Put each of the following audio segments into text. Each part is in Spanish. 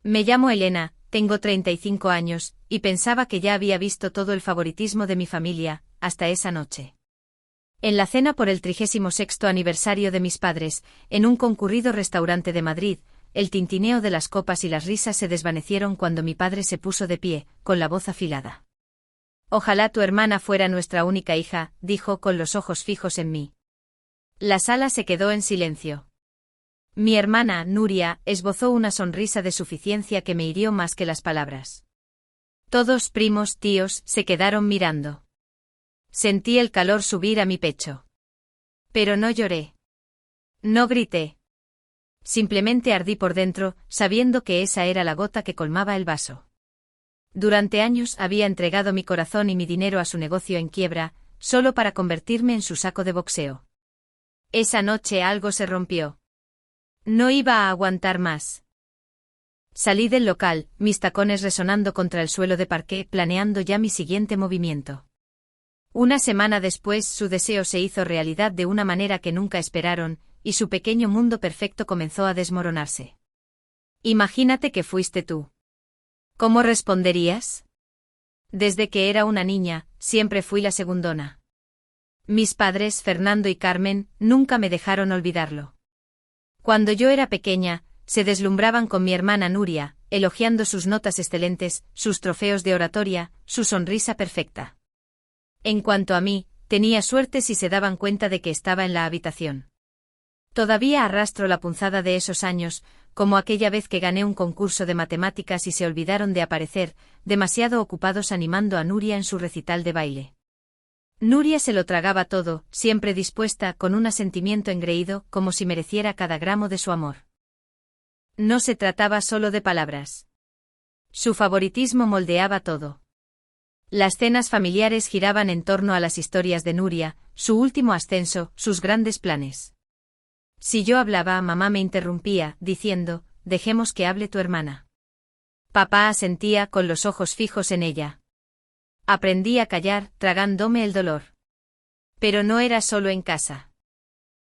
Me llamo Elena, tengo 35 años, y pensaba que ya había visto todo el favoritismo de mi familia, hasta esa noche. En la cena por el 36º aniversario de mis padres, en un concurrido restaurante de Madrid, el tintineo de las copas y las risas se desvanecieron cuando mi padre se puso de pie, con la voz afilada. Ojalá tu hermana fuera nuestra única hija, dijo con los ojos fijos en mí. La sala se quedó en silencio. Mi hermana, Nuria, esbozó una sonrisa de suficiencia que me hirió más que las palabras. Todos, primos, tíos, se quedaron mirando. Sentí el calor subir a mi pecho. Pero no lloré. No grité. Simplemente ardí por dentro, sabiendo que esa era la gota que colmaba el vaso. Durante años había entregado mi corazón y mi dinero a su negocio en quiebra, solo para convertirme en su saco de boxeo. Esa noche algo se rompió. No iba a aguantar más. Salí del local, mis tacones resonando contra el suelo de parqué, planeando ya mi siguiente movimiento. Una semana después su deseo se hizo realidad de una manera que nunca esperaron, y su pequeño mundo perfecto comenzó a desmoronarse. Imagínate que fuiste tú. ¿Cómo responderías? Desde que era una niña, siempre fui la segundona. Mis padres, Fernando y Carmen, nunca me dejaron olvidarlo. Cuando yo era pequeña, se deslumbraban con mi hermana Nuria, elogiando sus notas excelentes, sus trofeos de oratoria, su sonrisa perfecta. En cuanto a mí, tenía suerte si se daban cuenta de que estaba en la habitación. Todavía arrastro la punzada de esos años, como aquella vez que gané un concurso de matemáticas y se olvidaron de aparecer, demasiado ocupados animando a Nuria en su recital de baile. Nuria se lo tragaba todo, siempre dispuesta, con un asentimiento engreído, como si mereciera cada gramo de su amor. No se trataba solo de palabras. Su favoritismo moldeaba todo. Las cenas familiares giraban en torno a las historias de Nuria, su último ascenso, sus grandes planes. Si yo hablaba, mamá me interrumpía, diciendo, dejemos que hable tu hermana. Papá asentía con los ojos fijos en ella. Aprendí a callar, tragándome el dolor. Pero no era solo en casa.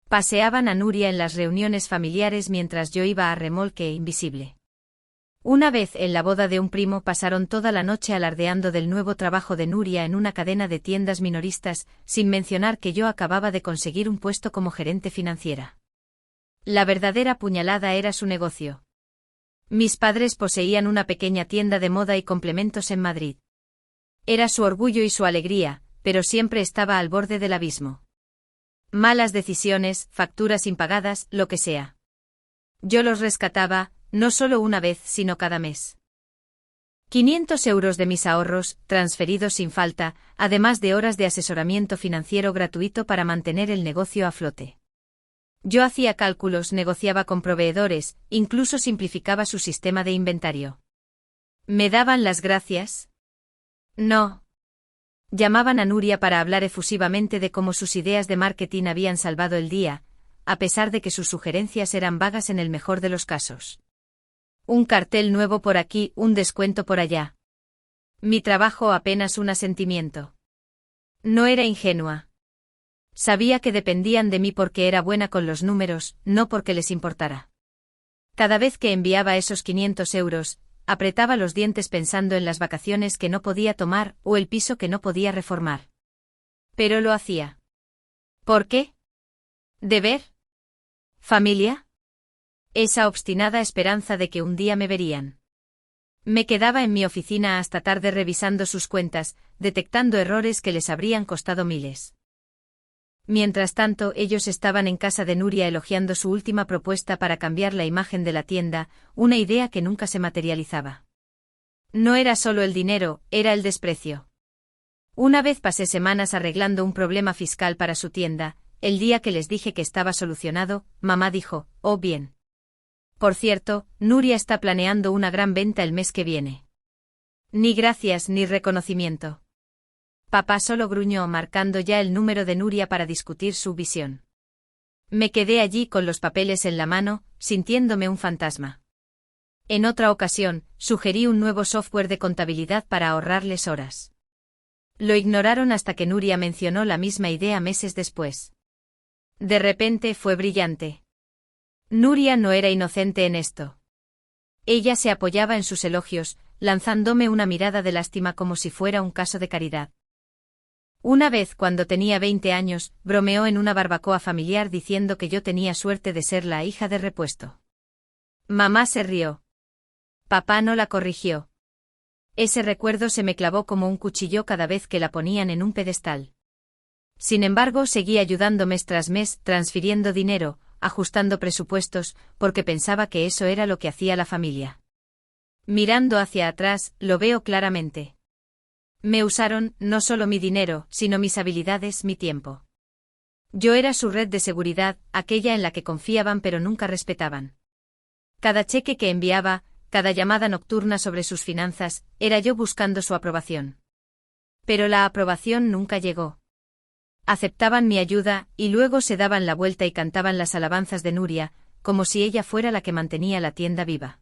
Paseaban a Nuria en las reuniones familiares mientras yo iba a remolque invisible. Una vez en la boda de un primo pasaron toda la noche alardeando del nuevo trabajo de Nuria en una cadena de tiendas minoristas, sin mencionar que yo acababa de conseguir un puesto como gerente financiera. La verdadera puñalada era su negocio. Mis padres poseían una pequeña tienda de moda y complementos en Madrid. Era su orgullo y su alegría, pero siempre estaba al borde del abismo. Malas decisiones, facturas impagadas, lo que sea. Yo los rescataba, no solo una vez, sino cada mes. 500 euros de mis ahorros, transferidos sin falta, además de horas de asesoramiento financiero gratuito para mantener el negocio a flote. Yo hacía cálculos, negociaba con proveedores, incluso simplificaba su sistema de inventario. ¿Me daban las gracias? No. Llamaban a Nuria para hablar efusivamente de cómo sus ideas de marketing habían salvado el día, a pesar de que sus sugerencias eran vagas en el mejor de los casos. Un cartel nuevo por aquí, un descuento por allá. Mi trabajo apenas un asentimiento. No era ingenua. Sabía que dependían de mí porque era buena con los números, no porque les importara. Cada vez que enviaba esos 500 euros, apretaba los dientes pensando en las vacaciones que no podía tomar o el piso que no podía reformar. Pero lo hacía. ¿Por qué? ¿Deber? ¿Familia? Esa obstinada esperanza de que un día me verían. Me quedaba en mi oficina hasta tarde revisando sus cuentas, detectando errores que les habrían costado miles. Mientras tanto, ellos estaban en casa de Nuria elogiando su última propuesta para cambiar la imagen de la tienda, una idea que nunca se materializaba. No era solo el dinero, era el desprecio. Una vez pasé semanas arreglando un problema fiscal para su tienda, el día que les dije que estaba solucionado, mamá dijo, oh bien. Por cierto, Nuria está planeando una gran venta el mes que viene. Ni gracias ni reconocimiento. Papá solo gruñó marcando ya el número de Nuria para discutir su visión. Me quedé allí con los papeles en la mano, sintiéndome un fantasma. En otra ocasión, sugerí un nuevo software de contabilidad para ahorrarles horas. Lo ignoraron hasta que Nuria mencionó la misma idea meses después. De repente fue brillante. Nuria no era inocente en esto. Ella se apoyaba en sus elogios, lanzándome una mirada de lástima como si fuera un caso de caridad. Una vez, cuando tenía 20 años, bromeó en una barbacoa familiar diciendo que yo tenía suerte de ser la hija de repuesto. Mamá se rió. Papá no la corrigió. Ese recuerdo se me clavó como un cuchillo cada vez que la ponían en un pedestal. Sin embargo, seguí ayudando mes tras mes, transfiriendo dinero, ajustando presupuestos, porque pensaba que eso era lo que hacía la familia. Mirando hacia atrás, lo veo claramente. Me usaron, no solo mi dinero, sino mis habilidades, mi tiempo. Yo era su red de seguridad, aquella en la que confiaban pero nunca respetaban. Cada cheque que enviaba, cada llamada nocturna sobre sus finanzas, era yo buscando su aprobación. Pero la aprobación nunca llegó. Aceptaban mi ayuda, y luego se daban la vuelta y cantaban las alabanzas de Nuria, como si ella fuera la que mantenía la tienda viva.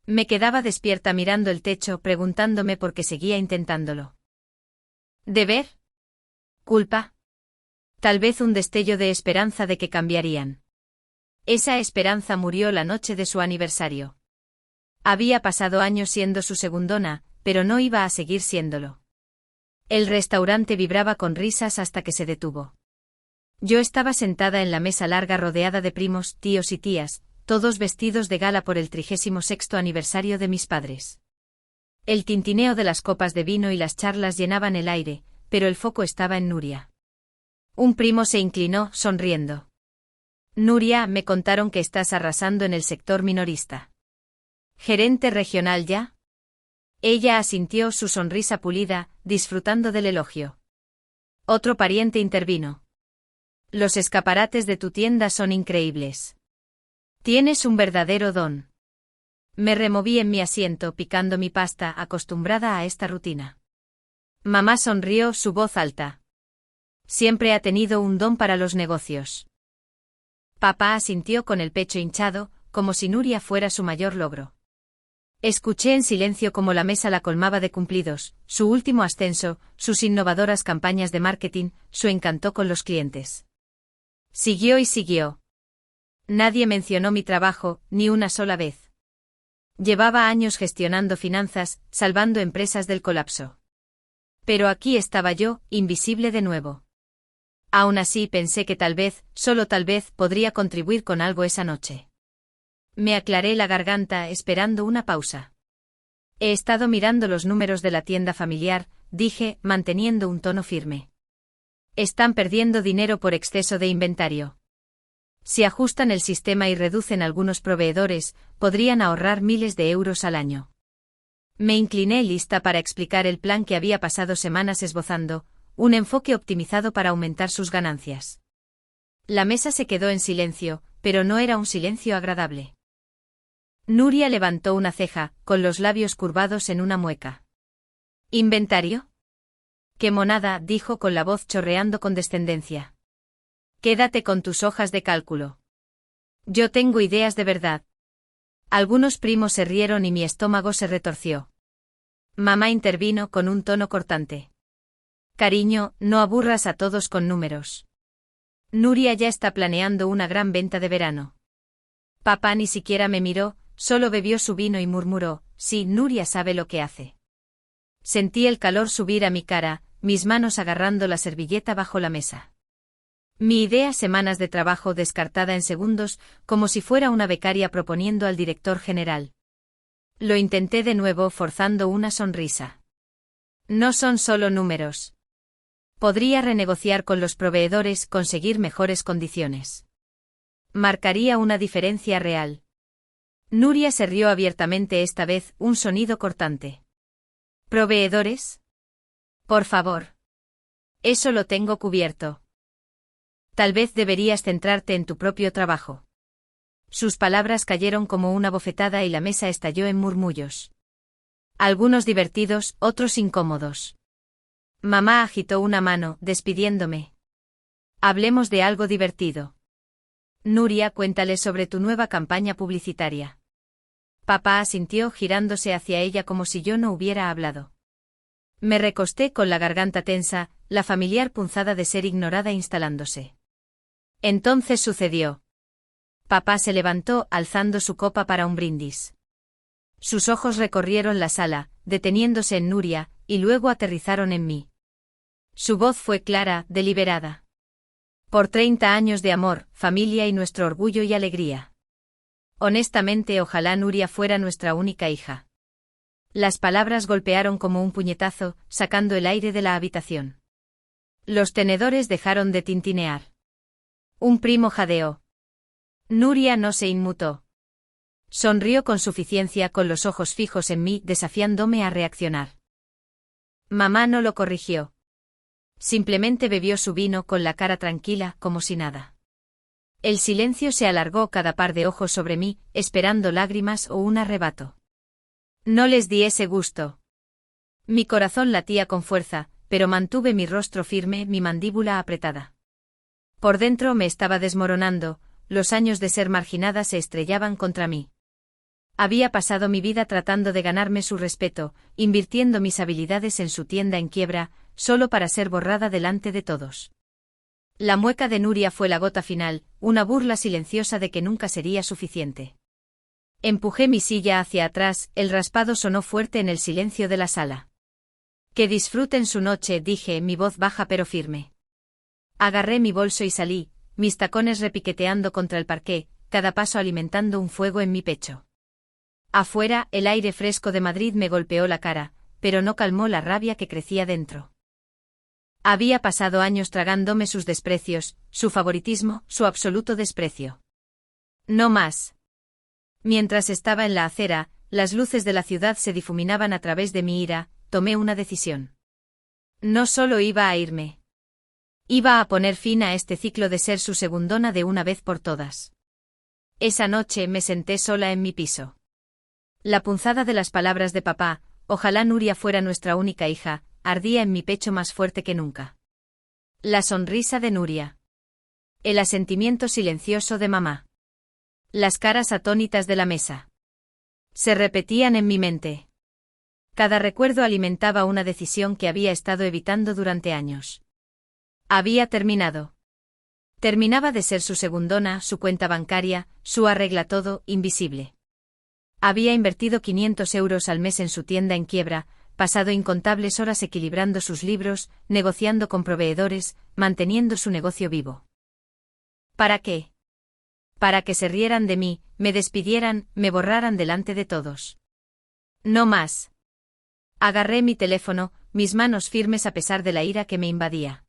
Me quedaba despierta mirando el techo, preguntándome por qué seguía intentándolo. ¿Deber? ¿Culpa? Tal vez un destello de esperanza de que cambiarían. Esa esperanza murió la noche de su aniversario. Había pasado años siendo su segundona, pero no iba a seguir siéndolo. El restaurante vibraba con risas hasta que se detuvo. Yo estaba sentada en la mesa larga rodeada de primos, tíos y tías, todos vestidos de gala por el 36º aniversario de mis padres. El tintineo de las copas de vino y las charlas llenaban el aire, pero el foco estaba en Nuria. Un primo se inclinó, sonriendo. Nuria, me contaron que estás arrasando en el sector minorista. ¿Gerente regional ya? Ella asintió, su sonrisa pulida, disfrutando del elogio. Otro pariente intervino. Los escaparates de tu tienda son increíbles. Tienes un verdadero don. Me removí en mi asiento picando mi pasta, acostumbrada a esta rutina. Mamá sonrió, su voz alta. Siempre ha tenido un don para los negocios. Papá asintió con el pecho hinchado, como si Nuria fuera su mayor logro. Escuché en silencio cómo la mesa la colmaba de cumplidos, su último ascenso, sus innovadoras campañas de marketing, su encanto con los clientes. Siguió y siguió. Nadie mencionó mi trabajo, ni una sola vez. Llevaba años gestionando finanzas, salvando empresas del colapso. Pero aquí estaba yo, invisible de nuevo. Aún así pensé que tal vez, solo tal vez, podría contribuir con algo esa noche. Me aclaré la garganta esperando una pausa. He estado mirando los números de la tienda familiar, dije, manteniendo un tono firme. Están perdiendo dinero por exceso de inventario. Si ajustan el sistema y reducen algunos proveedores, podrían ahorrar miles de euros al año. Me incliné lista para explicar el plan que había pasado semanas esbozando, un enfoque optimizado para aumentar sus ganancias. La mesa se quedó en silencio, pero no era un silencio agradable. Nuria levantó una ceja, con los labios curvados en una mueca. ¿Inventario? ¡Qué monada!, dijo con la voz chorreando con descendencia. Quédate con tus hojas de cálculo. Yo tengo ideas de verdad. Algunos primos se rieron y mi estómago se retorció. Mamá intervino con un tono cortante. Cariño, no aburras a todos con números. Nuria ya está planeando una gran venta de verano. Papá ni siquiera me miró, solo bebió su vino y murmuró, sí, Nuria sabe lo que hace. Sentí el calor subir a mi cara, mis manos agarrando la servilleta bajo la mesa. Mi idea, semanas de trabajo descartada en segundos, como si fuera una becaria proponiendo al director general. Lo intenté de nuevo forzando una sonrisa. No son solo números. Podría renegociar con los proveedores, conseguir mejores condiciones. Marcaría una diferencia real. Nuria se rió abiertamente esta vez, un sonido cortante. ¿Proveedores? Por favor. Eso lo tengo cubierto. Tal vez deberías centrarte en tu propio trabajo. Sus palabras cayeron como una bofetada y la mesa estalló en murmullos. Algunos divertidos, otros incómodos. Mamá agitó una mano, despidiéndome. Hablemos de algo divertido. Nuria, cuéntale sobre tu nueva campaña publicitaria. Papá asintió girándose hacia ella como si yo no hubiera hablado. Me recosté con la garganta tensa, la familiar punzada de ser ignorada instalándose. Entonces sucedió. Papá se levantó alzando su copa para un brindis. Sus ojos recorrieron la sala, deteniéndose en Nuria, y luego aterrizaron en mí. Su voz fue clara, deliberada. Por 30 años de amor, familia y nuestro orgullo y alegría. Honestamente, ojalá Nuria fuera nuestra única hija. Las palabras golpearon como un puñetazo, sacando el aire de la habitación. Los tenedores dejaron de tintinear. Un primo jadeó. Nuria no se inmutó. Sonrió con suficiencia, con los ojos fijos en mí, desafiándome a reaccionar. Mamá no lo corrigió. Simplemente bebió su vino con la cara tranquila, como si nada. El silencio se alargó, cada par de ojos sobre mí, esperando lágrimas o un arrebato. No les di ese gusto. Mi corazón latía con fuerza, pero mantuve mi rostro firme, mi mandíbula apretada. Por dentro me estaba desmoronando, los años de ser marginada se estrellaban contra mí. Había pasado mi vida tratando de ganarme su respeto, invirtiendo mis habilidades en su tienda en quiebra, solo para ser borrada delante de todos. La mueca de Nuria fue la gota final, una burla silenciosa de que nunca sería suficiente. Empujé mi silla hacia atrás, el raspado sonó fuerte en el silencio de la sala. Que disfruten su noche, dije, mi voz baja pero firme. Agarré mi bolso y salí, mis tacones repiqueteando contra el parqué, cada paso alimentando un fuego en mi pecho. Afuera, el aire fresco de Madrid me golpeó la cara, pero no calmó la rabia que crecía dentro. Había pasado años tragándome sus desprecios, su favoritismo, su absoluto desprecio. No más. Mientras estaba en la acera, las luces de la ciudad se difuminaban a través de mi ira, tomé una decisión. No solo iba a irme. Iba a poner fin a este ciclo de ser su segundona de una vez por todas. Esa noche me senté sola en mi piso. La punzada de las palabras de papá, ojalá Nuria fuera nuestra única hija, ardía en mi pecho más fuerte que nunca. La sonrisa de Nuria. El asentimiento silencioso de mamá. Las caras atónitas de la mesa. Se repetían en mi mente. Cada recuerdo alimentaba una decisión que había estado evitando durante años. Había terminado. Terminaba de ser su segundona, su cuenta bancaria, su arregla todo, invisible. Había invertido 500 euros al mes en su tienda en quiebra, pasado incontables horas equilibrando sus libros, negociando con proveedores, manteniendo su negocio vivo. ¿Para qué? Para que se rieran de mí, me despidieran, me borraran delante de todos. No más. Agarré mi teléfono, mis manos firmes a pesar de la ira que me invadía.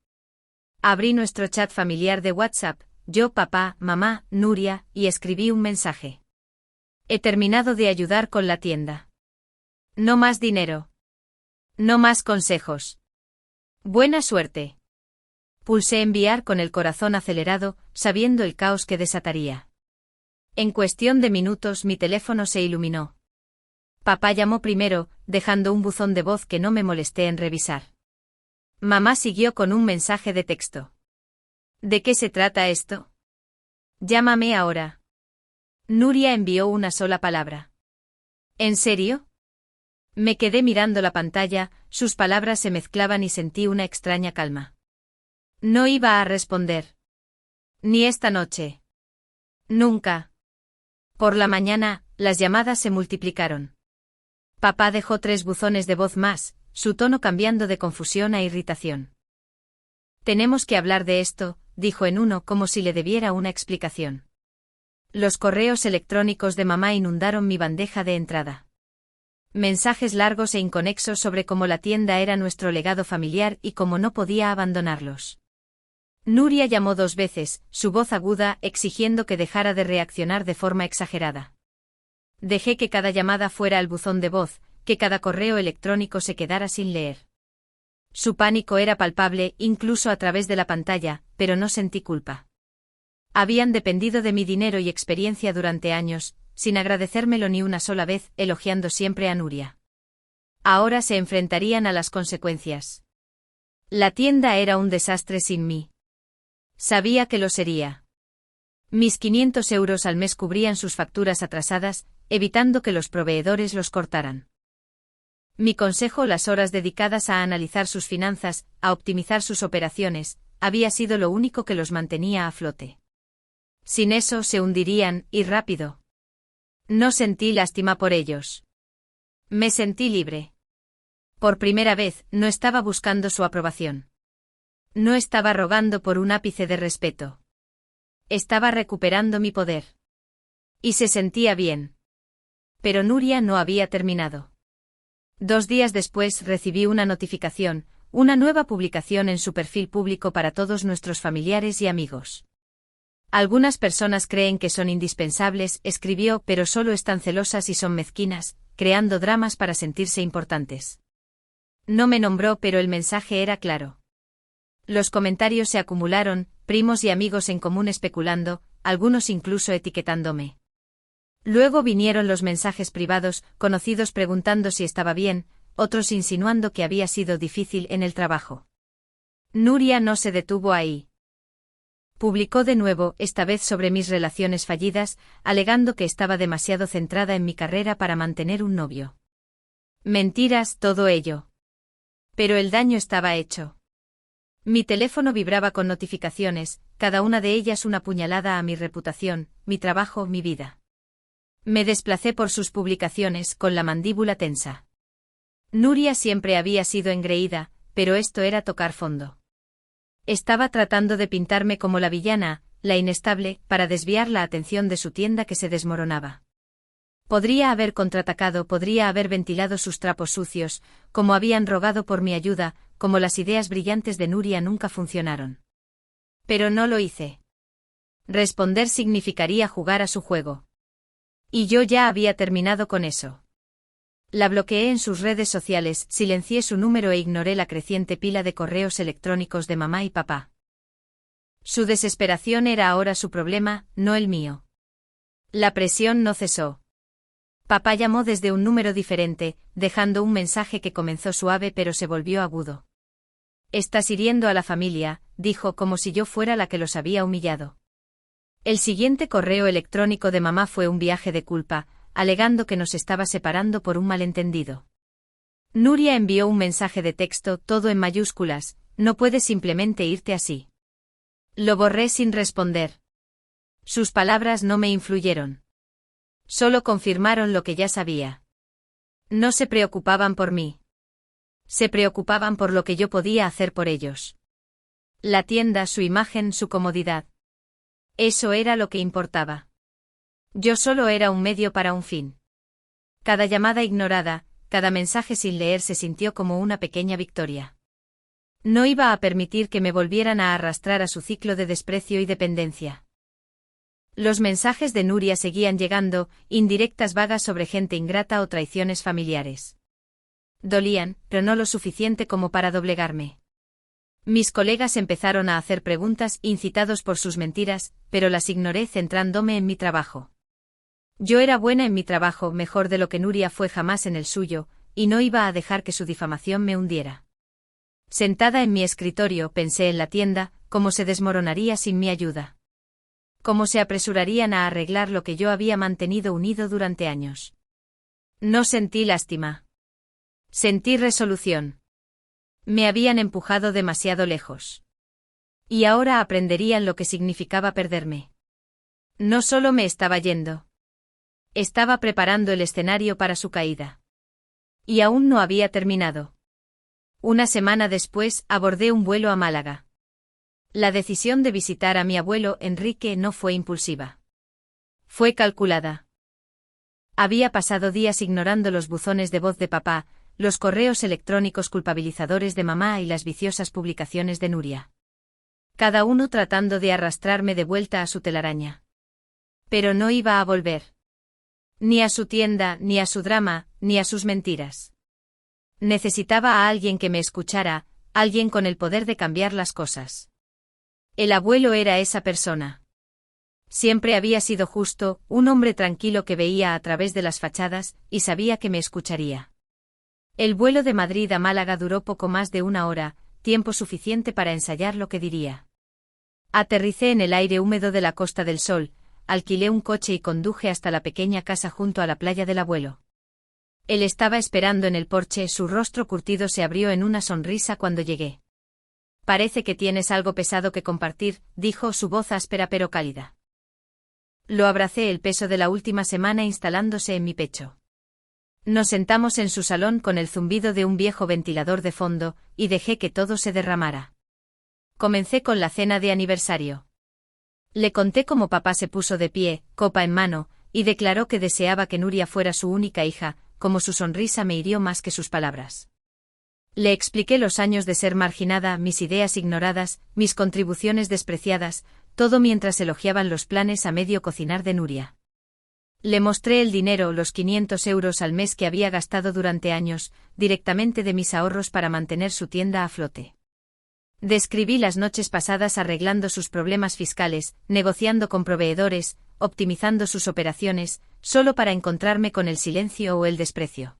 Abrí nuestro chat familiar de WhatsApp, yo, papá, mamá, Nuria, y escribí un mensaje. He terminado de ayudar con la tienda. No más dinero. No más consejos. Buena suerte. Pulsé enviar con el corazón acelerado, sabiendo el caos que desataría. En cuestión de minutos mi teléfono se iluminó. Papá llamó primero, dejando un buzón de voz que no me molesté en revisar. Mamá siguió con un mensaje de texto. ¿De qué se trata esto? Llámame ahora. Nuria envió una sola palabra. ¿En serio? Me quedé mirando la pantalla, sus palabras se mezclaban y sentí una extraña calma. No iba a responder. Ni esta noche. Nunca. Por la mañana, las llamadas se multiplicaron. Papá dejó 3 buzones de voz más, su tono cambiando de confusión a irritación. Tenemos que hablar de esto, dijo en uno como si le debiera una explicación. Los correos electrónicos de mamá inundaron mi bandeja de entrada. Mensajes largos e inconexos sobre cómo la tienda era nuestro legado familiar y cómo no podía abandonarlos. Nuria llamó 2 veces, su voz aguda, exigiendo que dejara de reaccionar de forma exagerada. Dejé que cada llamada fuera al buzón de voz, que cada correo electrónico se quedara sin leer. Su pánico era palpable, incluso a través de la pantalla, pero no sentí culpa. Habían dependido de mi dinero y experiencia durante años, sin agradecérmelo ni una sola vez, elogiando siempre a Nuria. Ahora se enfrentarían a las consecuencias. La tienda era un desastre sin mí. Sabía que lo sería. Mis 500 euros al mes cubrían sus facturas atrasadas, evitando que los proveedores los cortaran. Mi consejo, las horas dedicadas a analizar sus finanzas, a optimizar sus operaciones, había sido lo único que los mantenía a flote. Sin eso se hundirían, y rápido. No sentí lástima por ellos. Me sentí libre. Por primera vez, no estaba buscando su aprobación. No estaba rogando por un ápice de respeto. Estaba recuperando mi poder. Y se sentía bien. Pero Nuria no había terminado. 2 días después recibí una notificación, una nueva publicación en su perfil público para todos nuestros familiares y amigos. Algunas personas creen que son indispensables, escribió, pero solo están celosas y son mezquinas, creando dramas para sentirse importantes. No me nombró, pero el mensaje era claro. Los comentarios se acumularon, primos y amigos en común especulando, algunos incluso etiquetándome. Luego vinieron los mensajes privados, conocidos preguntando si estaba bien, otros insinuando que había sido difícil en el trabajo. Nuria no se detuvo ahí. Publicó de nuevo, esta vez sobre mis relaciones fallidas, alegando que estaba demasiado centrada en mi carrera para mantener un novio. Mentiras, todo ello. Pero el daño estaba hecho. Mi teléfono vibraba con notificaciones, cada una de ellas una puñalada a mi reputación, mi trabajo, mi vida. Me desplacé por sus publicaciones con la mandíbula tensa. Nuria siempre había sido engreída, pero esto era tocar fondo. Estaba tratando de pintarme como la villana, la inestable, para desviar la atención de su tienda que se desmoronaba. Podría haber contraatacado, podría haber ventilado sus trapos sucios, como habían rogado por mi ayuda, como las ideas brillantes de Nuria nunca funcionaron. Pero no lo hice. Responder significaría jugar a su juego. Y yo ya había terminado con eso. La bloqueé en sus redes sociales, silencié su número e ignoré la creciente pila de correos electrónicos de mamá y papá. Su desesperación era ahora su problema, no el mío. La presión no cesó. Papá llamó desde un número diferente, dejando un mensaje que comenzó suave pero se volvió agudo. «Estás hiriendo a la familia», dijo, como si yo fuera la que los había humillado. El siguiente correo electrónico de mamá fue un viaje de culpa, alegando que nos estaba separando por un malentendido. Nuria envió un mensaje de texto, todo en mayúsculas: «No puedes simplemente irte así». Lo borré sin responder. Sus palabras no me influyeron. Solo confirmaron lo que ya sabía. No se preocupaban por mí. Se preocupaban por lo que yo podía hacer por ellos. La tienda, su imagen, su comodidad. Eso era lo que importaba. Yo solo era un medio para un fin. Cada llamada ignorada, cada mensaje sin leer se sintió como una pequeña victoria. No iba a permitir que me volvieran a arrastrar a su ciclo de desprecio y dependencia. Los mensajes de Nuria seguían llegando, indirectas vagas sobre gente ingrata o traiciones familiares. Dolían, pero no lo suficiente como para doblegarme. Mis colegas empezaron a hacer preguntas, incitados por sus mentiras, pero las ignoré centrándome en mi trabajo. Yo era buena en mi trabajo, mejor de lo que Nuria fue jamás en el suyo, y no iba a dejar que su difamación me hundiera. Sentada en mi escritorio, pensé en la tienda, cómo se desmoronaría sin mi ayuda. Cómo se apresurarían a arreglar lo que yo había mantenido unido durante años. No sentí lástima. Sentí resolución. Me habían empujado demasiado lejos. Y ahora aprenderían lo que significaba perderme. No solo me estaba yendo. Estaba preparando el escenario para su caída. Y aún no había terminado. Una semana después, abordé un vuelo a Málaga. La decisión de visitar a mi abuelo Enrique no fue impulsiva. Fue calculada. Había pasado días ignorando los buzones de voz de papá, los correos electrónicos culpabilizadores de mamá y las viciosas publicaciones de Nuria. Cada uno tratando de arrastrarme de vuelta a su telaraña. Pero no iba a volver. Ni a su tienda, ni a su drama, ni a sus mentiras. Necesitaba a alguien que me escuchara, alguien con el poder de cambiar las cosas. El abuelo era esa persona. Siempre había sido justo, un hombre tranquilo que veía a través de las fachadas, y sabía que me escucharía. El vuelo de Madrid a Málaga duró poco más de 1 hora, tiempo suficiente para ensayar lo que diría. Aterricé en el aire húmedo de la Costa del Sol, alquilé un coche y conduje hasta la pequeña casa junto a la playa del abuelo. Él estaba esperando en el porche, su rostro curtido se abrió en una sonrisa cuando llegué. «Parece que tienes algo pesado que compartir», dijo, su voz áspera pero cálida. Lo abracé, el peso de la última semana instalándose en mi pecho. Nos sentamos en su salón con el zumbido de un viejo ventilador de fondo, y dejé que todo se derramara. Comencé con la cena de aniversario. Le conté cómo papá se puso de pie, copa en mano, y declaró que deseaba que Nuria fuera su única hija, como su sonrisa me hirió más que sus palabras. Le expliqué los años de ser marginada, mis ideas ignoradas, mis contribuciones despreciadas, todo mientras elogiaban los planes a medio cocinar de Nuria. Le mostré el dinero, los 500 euros al mes que había gastado durante años, directamente de mis ahorros para mantener su tienda a flote. Describí las noches pasadas arreglando sus problemas fiscales, negociando con proveedores, optimizando sus operaciones, solo para encontrarme con el silencio o el desprecio.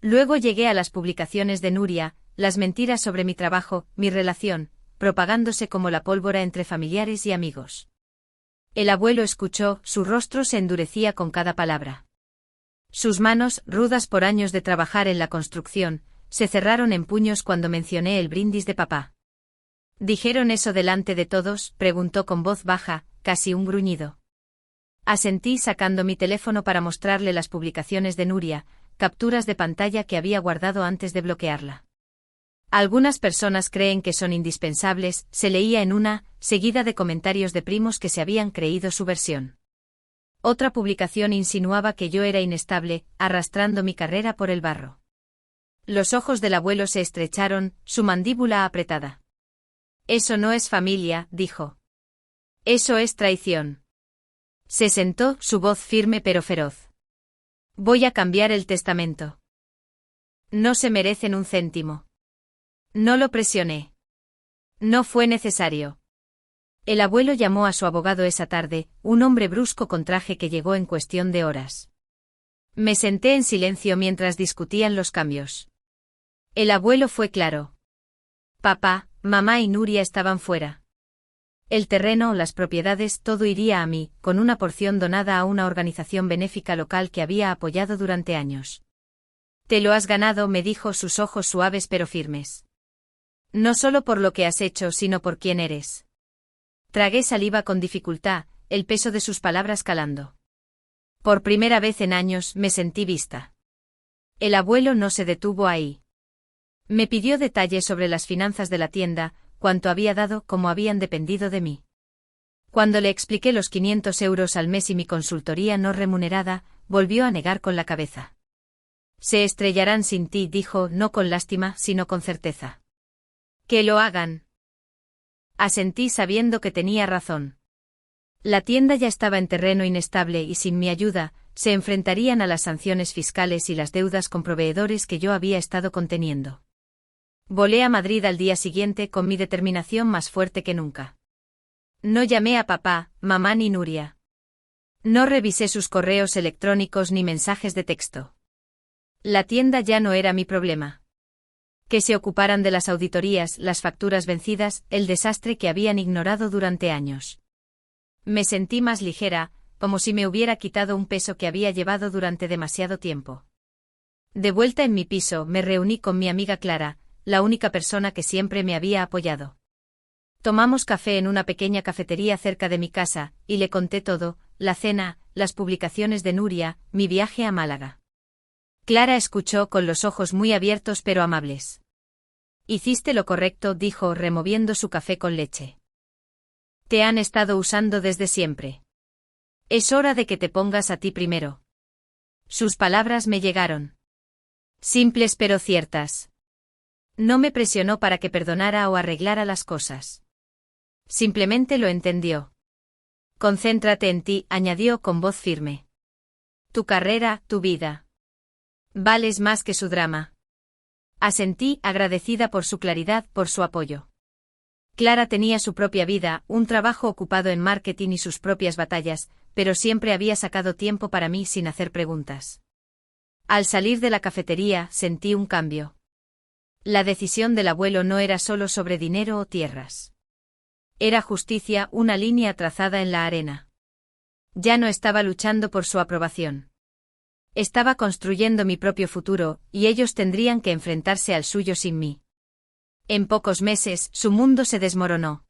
Luego llegué a las publicaciones de Nuria, las mentiras sobre mi trabajo, mi relación, propagándose como la pólvora entre familiares y amigos. El abuelo escuchó, su rostro se endurecía con cada palabra. Sus manos, rudas por años de trabajar en la construcción, se cerraron en puños cuando mencioné el brindis de papá. ¿Dijeron eso delante de todos?, preguntó con voz baja, casi un gruñido. Asentí sacando mi teléfono para mostrarle las publicaciones de Nuria, capturas de pantalla que había guardado antes de bloquearla. Algunas personas creen que son indispensables, se leía en una, seguida de comentarios de primos que se habían creído su versión. Otra publicación insinuaba que yo era inestable, arrastrando mi carrera por el barro. Los ojos del abuelo se estrecharon, su mandíbula apretada. Eso no es familia, dijo. Eso es traición. Se sentó, su voz firme pero feroz. Voy a cambiar el testamento. No se merecen un céntimo. No lo presioné. No fue necesario. El abuelo llamó a su abogado esa tarde, un hombre brusco con traje que llegó en cuestión de horas. Me senté en silencio mientras discutían los cambios. El abuelo fue claro. Papá, mamá y Nuria estaban fuera. El terreno, las propiedades, todo iría a mí, con una porción donada a una organización benéfica local que había apoyado durante años. Te lo has ganado, me dijo, sus ojos suaves pero firmes. No solo por lo que has hecho, sino por quién eres. Tragué saliva con dificultad, el peso de sus palabras calando. Por primera vez en años me sentí vista. El abuelo no se detuvo ahí. Me pidió detalles sobre las finanzas de la tienda, cuánto había dado, cómo habían dependido de mí. Cuando le expliqué los 500 euros al mes y mi consultoría no remunerada, volvió a negar con la cabeza. Se estrellarán sin ti, dijo, no con lástima, sino con certeza. Que lo hagan. Asentí sabiendo que tenía razón. La tienda ya estaba en terreno inestable y sin mi ayuda, se enfrentarían a las sanciones fiscales y las deudas con proveedores que yo había estado conteniendo. Volé a Madrid al día siguiente con mi determinación más fuerte que nunca. No llamé a papá, mamá ni Nuria. No revisé sus correos electrónicos ni mensajes de texto. La tienda ya no era mi problema. Que se ocuparan de las auditorías, las facturas vencidas, el desastre que habían ignorado durante años. Me sentí más ligera, como si me hubiera quitado un peso que había llevado durante demasiado tiempo. De vuelta en mi piso, me reuní con mi amiga Clara, la única persona que siempre me había apoyado. Tomamos café en una pequeña cafetería cerca de mi casa, y le conté todo, la cena, las publicaciones de Nuria, mi viaje a Málaga. Clara escuchó con los ojos muy abiertos pero amables. Hiciste lo correcto, dijo, removiendo su café con leche. Te han estado usando desde siempre. Es hora de que te pongas a ti primero. Sus palabras me llegaron. Simples pero ciertas. No me presionó para que perdonara o arreglara las cosas. Simplemente lo entendió. Concéntrate en ti, añadió con voz firme. Tu carrera, tu vida. Vales más que su drama. Asentí, agradecida por su claridad, por su apoyo. Clara tenía su propia vida, un trabajo ocupado en marketing y sus propias batallas, pero siempre había sacado tiempo para mí sin hacer preguntas. Al salir de la cafetería, sentí un cambio. La decisión del abuelo no era solo sobre dinero o tierras. Era justicia, una línea trazada en la arena. Ya no estaba luchando por su aprobación. Estaba construyendo mi propio futuro, y ellos tendrían que enfrentarse al suyo sin mí. En pocos meses, su mundo se desmoronó.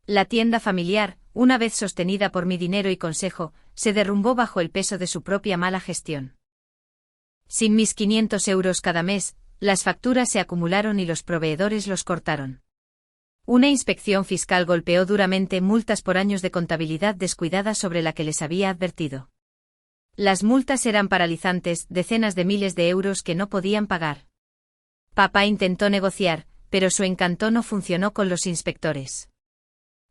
La tienda familiar, una vez sostenida por mi dinero y consejo, se derrumbó bajo el peso de su propia mala gestión. Sin mis 500 euros cada mes, las facturas se acumularon y los proveedores los cortaron. Una inspección fiscal golpeó duramente multas por años de contabilidad descuidada sobre la que les había advertido. Las multas eran paralizantes, decenas de miles de euros que no podían pagar. Papá intentó negociar, pero su encanto no funcionó con los inspectores.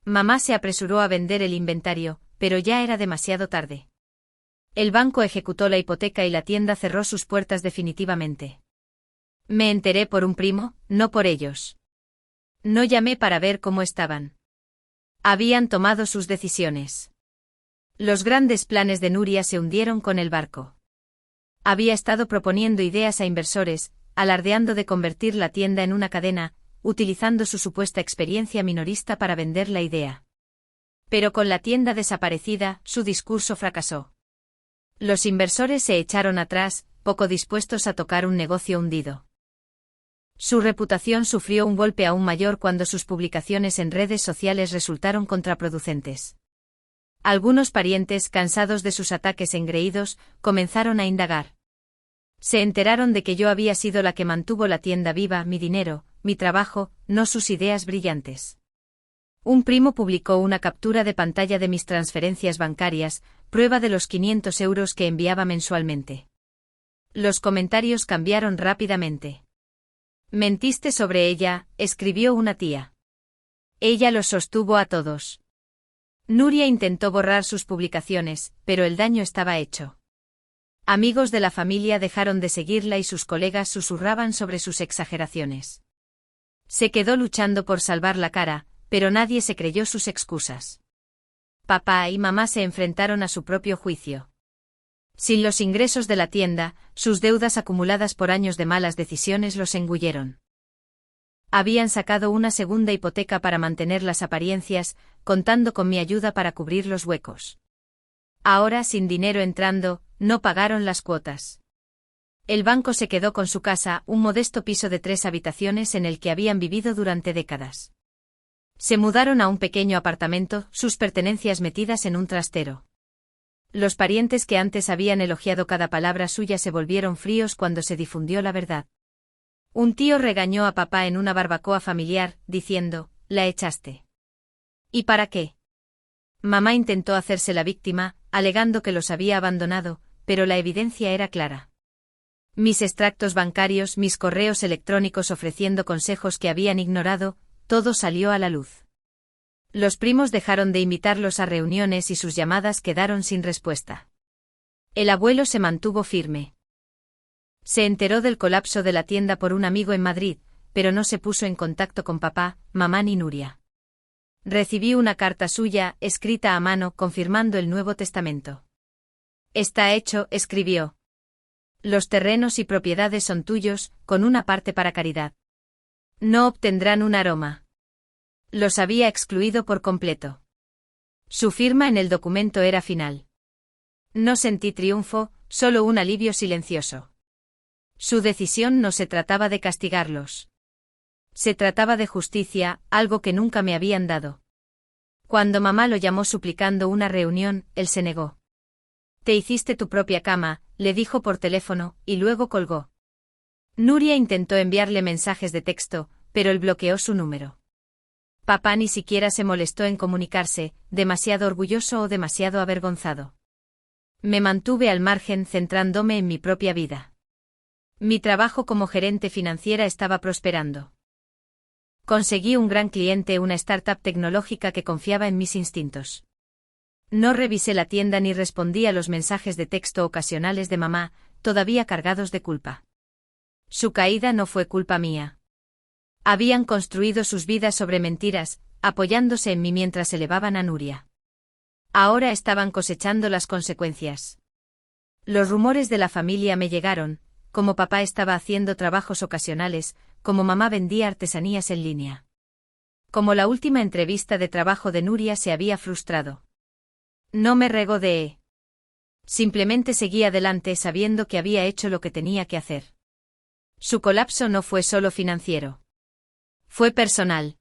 Mamá se apresuró a vender el inventario, pero ya era demasiado tarde. El banco ejecutó la hipoteca y la tienda cerró sus puertas definitivamente. Me enteré por un primo, no por ellos. No llamé para ver cómo estaban. Habían tomado sus decisiones. Los grandes planes de Nuria se hundieron con el barco. Había estado proponiendo ideas a inversores, alardeando de convertir la tienda en una cadena, utilizando su supuesta experiencia minorista para vender la idea. Pero con la tienda desaparecida, su discurso fracasó. Los inversores se echaron atrás, poco dispuestos a tocar un negocio hundido. Su reputación sufrió un golpe aún mayor cuando sus publicaciones en redes sociales resultaron contraproducentes. Algunos parientes, cansados de sus ataques engreídos, comenzaron a indagar. Se enteraron de que yo había sido la que mantuvo la tienda viva, mi dinero, mi trabajo, no sus ideas brillantes. Un primo publicó una captura de pantalla de mis transferencias bancarias, prueba de los 500 euros que enviaba mensualmente. Los comentarios cambiaron rápidamente. «Mentiste sobre ella», escribió una tía. Ella los sostuvo a todos. Nuria intentó borrar sus publicaciones, pero el daño estaba hecho. Amigos de la familia dejaron de seguirla y sus colegas susurraban sobre sus exageraciones. Se quedó luchando por salvar la cara, pero nadie se creyó sus excusas. Papá y mamá se enfrentaron a su propio juicio. Sin los ingresos de la tienda, sus deudas acumuladas por años de malas decisiones los engulleron. Habían sacado una segunda hipoteca para mantener las apariencias, contando con mi ayuda para cubrir los huecos. Ahora, sin dinero entrando, no pagaron las cuotas. El banco se quedó con su casa, un modesto piso de 3 habitaciones en el que habían vivido durante décadas. Se mudaron a un pequeño apartamento, sus pertenencias metidas en un trastero. Los parientes que antes habían elogiado cada palabra suya se volvieron fríos cuando se difundió la verdad. Un tío regañó a papá en una barbacoa familiar, diciendo, «La echaste». ¿Y para qué? Mamá intentó hacerse la víctima, alegando que los había abandonado, pero la evidencia era clara. Mis extractos bancarios, mis correos electrónicos ofreciendo consejos que habían ignorado, todo salió a la luz. Los primos dejaron de invitarlos a reuniones y sus llamadas quedaron sin respuesta. El abuelo se mantuvo firme. Se enteró del colapso de la tienda por un amigo en Madrid, pero no se puso en contacto con papá, mamá ni Nuria. Recibí una carta suya, escrita a mano, confirmando el Nuevo Testamento. «Está hecho», escribió. «Los terrenos y propiedades son tuyos, con una parte para caridad. No obtendrán un aroma». Los había excluido por completo. Su firma en el documento era final. No sentí triunfo, solo un alivio silencioso. Su decisión no se trataba de castigarlos. Se trataba de justicia, algo que nunca me habían dado. Cuando mamá lo llamó suplicando una reunión, él se negó. «Te hiciste tu propia cama», le dijo por teléfono, y luego colgó. Nuria intentó enviarle mensajes de texto, pero él bloqueó su número. Papá ni siquiera se molestó en comunicarse, demasiado orgulloso o demasiado avergonzado. Me mantuve al margen centrándome en mi propia vida. Mi trabajo como gerente financiera estaba prosperando. Conseguí un gran cliente, una startup tecnológica que confiaba en mis instintos. No revisé la tienda ni respondí a los mensajes de texto ocasionales de mamá, todavía cargados de culpa. Su caída no fue culpa mía. Habían construido sus vidas sobre mentiras, apoyándose en mí mientras elevaban a Nuria. Ahora estaban cosechando las consecuencias. Los rumores de la familia me llegaron, como papá estaba haciendo trabajos ocasionales, como mamá vendía artesanías en línea. Como la última entrevista de trabajo de Nuria se había frustrado. No me regodeé. Simplemente seguí adelante sabiendo que había hecho lo que tenía que hacer. Su colapso no fue solo financiero. Fue personal.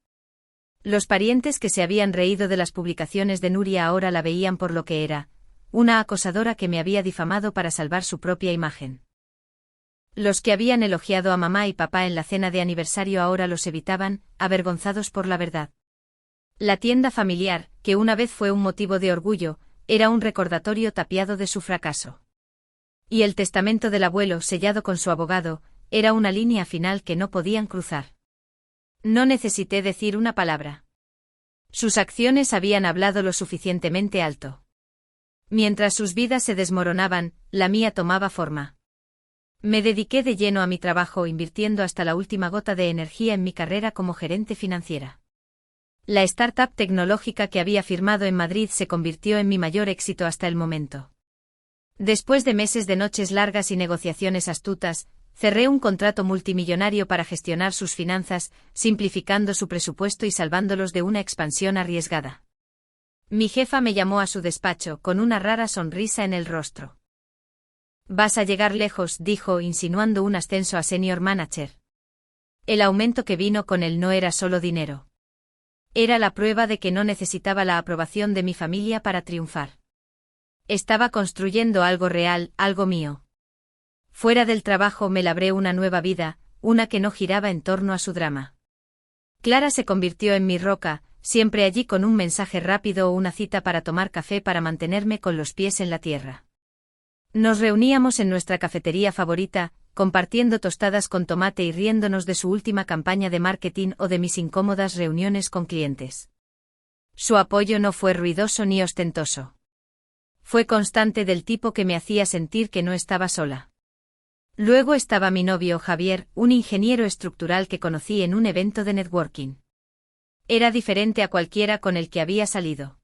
Los parientes que se habían reído de las publicaciones de Nuria ahora la veían por lo que era, una acosadora que me había difamado para salvar su propia imagen. Los que habían elogiado a mamá y papá en la cena de aniversario ahora los evitaban, avergonzados por la verdad. La tienda familiar, que una vez fue un motivo de orgullo, era un recordatorio tapiado de su fracaso. Y el testamento del abuelo, sellado con su abogado, era una línea final que no podían cruzar. No necesité decir una palabra. Sus acciones habían hablado lo suficientemente alto. Mientras sus vidas se desmoronaban, la mía tomaba forma. Me dediqué de lleno a mi trabajo, invirtiendo hasta la última gota de energía en mi carrera como gerente financiera. La startup tecnológica que había firmado en Madrid se convirtió en mi mayor éxito hasta el momento. Después de meses de noches largas y negociaciones astutas, cerré un contrato multimillonario para gestionar sus finanzas, simplificando su presupuesto y salvándolos de una expansión arriesgada. Mi jefa me llamó a su despacho con una rara sonrisa en el rostro. «Vas a llegar lejos», dijo, insinuando un ascenso a senior manager. El aumento que vino con él no era solo dinero. Era la prueba de que no necesitaba la aprobación de mi familia para triunfar. Estaba construyendo algo real, algo mío. Fuera del trabajo me labré una nueva vida, una que no giraba en torno a su drama. Clara se convirtió en mi roca, siempre allí con un mensaje rápido o una cita para tomar café para mantenerme con los pies en la tierra. Nos reuníamos en nuestra cafetería favorita, compartiendo tostadas con tomate y riéndonos de su última campaña de marketing o de mis incómodas reuniones con clientes. Su apoyo no fue ruidoso ni ostentoso. Fue constante, del tipo que me hacía sentir que no estaba sola. Luego estaba mi novio Javier, un ingeniero estructural que conocí en un evento de networking. Era diferente a cualquiera con el que había salido.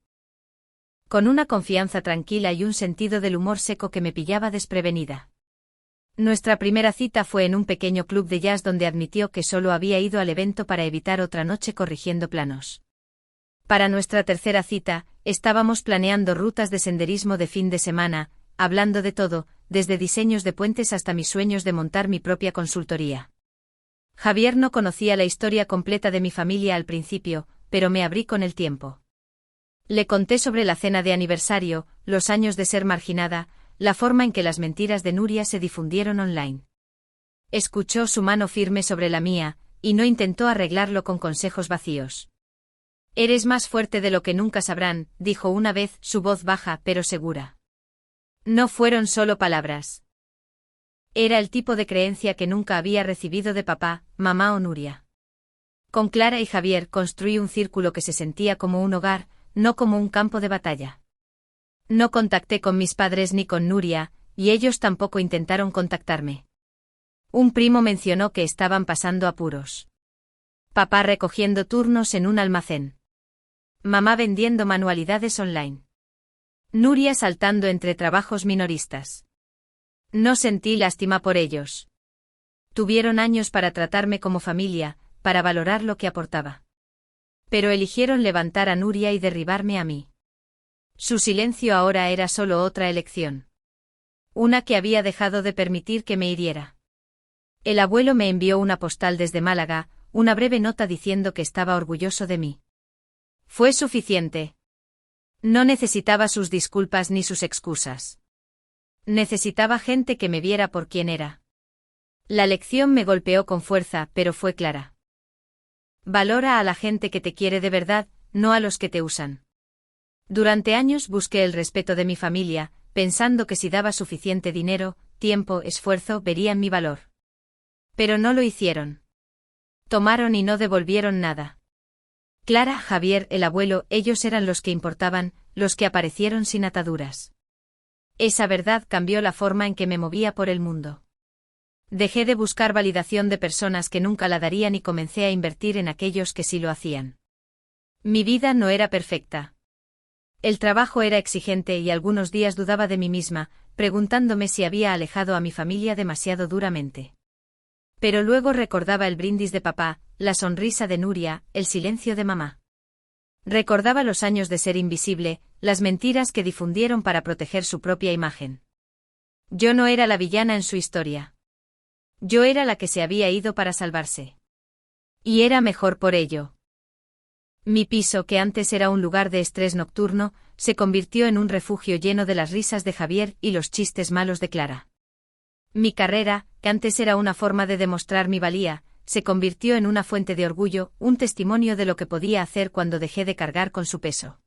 Con una confianza tranquila y un sentido del humor seco que me pillaba desprevenida. Nuestra primera cita fue en un pequeño club de jazz donde admitió que solo había ido al evento para evitar otra noche corrigiendo planos. Para nuestra tercera cita, estábamos planeando rutas de senderismo de fin de semana, hablando de todo, desde diseños de puentes hasta mis sueños de montar mi propia consultoría. Javier no conocía la historia completa de mi familia al principio, pero me abrí con el tiempo. Le conté sobre la cena de aniversario, los años de ser marginada, la forma en que las mentiras de Nuria se difundieron online. Escuchó su mano firme sobre la mía, y no intentó arreglarlo con consejos vacíos. «Eres más fuerte de lo que nunca sabrán», dijo una vez, su voz baja pero segura. No fueron solo palabras. Era el tipo de creencia que nunca había recibido de papá, mamá o Nuria. Con Clara y Javier construí un círculo que se sentía como un hogar, no como un campo de batalla. No contacté con mis padres ni con Nuria, y ellos tampoco intentaron contactarme. Un primo mencionó que estaban pasando apuros. Papá recogiendo turnos en un almacén. Mamá vendiendo manualidades online. Nuria saltando entre trabajos minoristas. No sentí lástima por ellos. Tuvieron años para tratarme como familia, para valorar lo que aportaba. Pero eligieron levantar a Nuria y derribarme a mí. Su silencio ahora era solo otra elección. Una que había dejado de permitir que me hiriera. El abuelo me envió una postal desde Málaga, una breve nota diciendo que estaba orgulloso de mí. Fue suficiente. No necesitaba sus disculpas ni sus excusas. Necesitaba gente que me viera por quien era. La lección me golpeó con fuerza, pero fue clara. Valora a la gente que te quiere de verdad, no a los que te usan. Durante años busqué el respeto de mi familia, pensando que si daba suficiente dinero, tiempo, esfuerzo, verían mi valor. Pero no lo hicieron. Tomaron y no devolvieron nada. Clara, Javier, el abuelo, ellos eran los que importaban, los que aparecieron sin ataduras. Esa verdad cambió la forma en que me movía por el mundo. Dejé de buscar validación de personas que nunca la darían y comencé a invertir en aquellos que sí lo hacían. Mi vida no era perfecta. El trabajo era exigente y algunos días dudaba de mí misma, preguntándome si había alejado a mi familia demasiado duramente. Pero luego recordaba el brindis de papá, la sonrisa de Nuria, el silencio de mamá. Recordaba los años de ser invisible, las mentiras que difundieron para proteger su propia imagen. Yo no era la villana en su historia. Yo era la que se había ido para salvarse. Y era mejor por ello. Mi piso, que antes era un lugar de estrés nocturno, se convirtió en un refugio lleno de las risas de Javier y los chistes malos de Clara. Mi carrera, que antes era una forma de demostrar mi valía, se convirtió en una fuente de orgullo, un testimonio de lo que podía hacer cuando dejé de cargar con su peso.